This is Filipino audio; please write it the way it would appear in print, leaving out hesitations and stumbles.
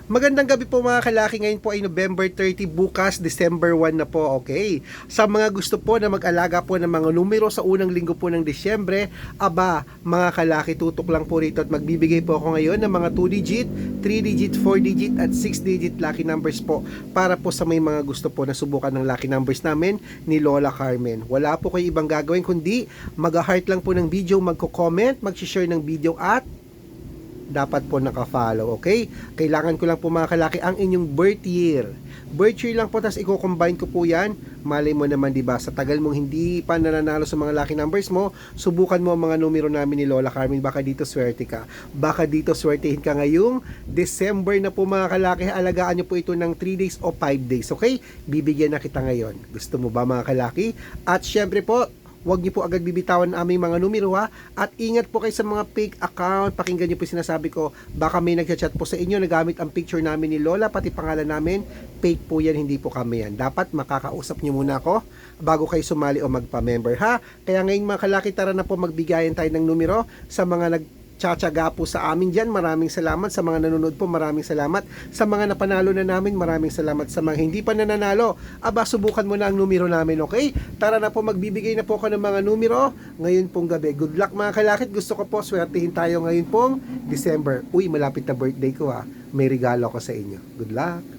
Magandang gabi po mga kalaki. Ngayon po ay November 30, bukas December 1 na po, okay? Sa mga gusto po na mag-alaga po ng mga numero sa unang linggo po ng Disyembre, aba, mga kalaki, tutok lang po rito at magbibigay po ako ngayon ng mga 2-digit, 3-digit, 4-digit at 6-digit lucky numbers po para po sa may mga gusto po na subukan ng lucky numbers namin ni Lola Carmen. Wala po kayo ibang gagawin kundi mag-heart lang po ng video, magko-comment, mag-share ng video at dapat po naka-follow, okay? Kailangan ko lang po mga kalaki ang inyong birth year. Birth year lang po, tapos i-combine ko po yan. Malay mo naman, di ba? Sa tagal mong hindi pa nananalo sa mga lucky numbers mo, subukan mo ang mga numero namin ni Lola Carmen. Baka dito swerte ka. Baka dito swertehin ka ngayong December na po mga kalaki. Alagaan nyo po ito ng 3 days o 5 days, okay? Bibigyan na kita ngayon. Gusto mo ba mga kalaki? At syempre po, huwag niyo po agad bibitawan ang aming mga numero ha. At ingat po kayo sa mga fake account. Pakinggan niyo po sinasabi ko. Baka may nagchat po sa inyo nagamit ang picture namin ni Lola, pati pangalan namin. Fake po yan, hindi po kami yan. Dapat makakausap niyo muna ako bago kayo sumali o magpa-member ha. Kaya ngayon mga kalaki, tara na po magbigayan tayo ng numero sa mga tsatsaga po sa amin dyan. Maraming salamat sa mga nanonood po, maraming salamat sa mga napanalo na namin, maraming salamat sa mga hindi pa nananalo. Aba, subukan mo na ang numero namin, okay? Tara na po, magbibigay na po ako ng mga numero ngayon pong gabi. Good luck mga kalakit, gusto ko po swertihin tayo ngayon pong December. Uy, malapit na birthday ko ha, may regalo ko sa inyo. Good luck.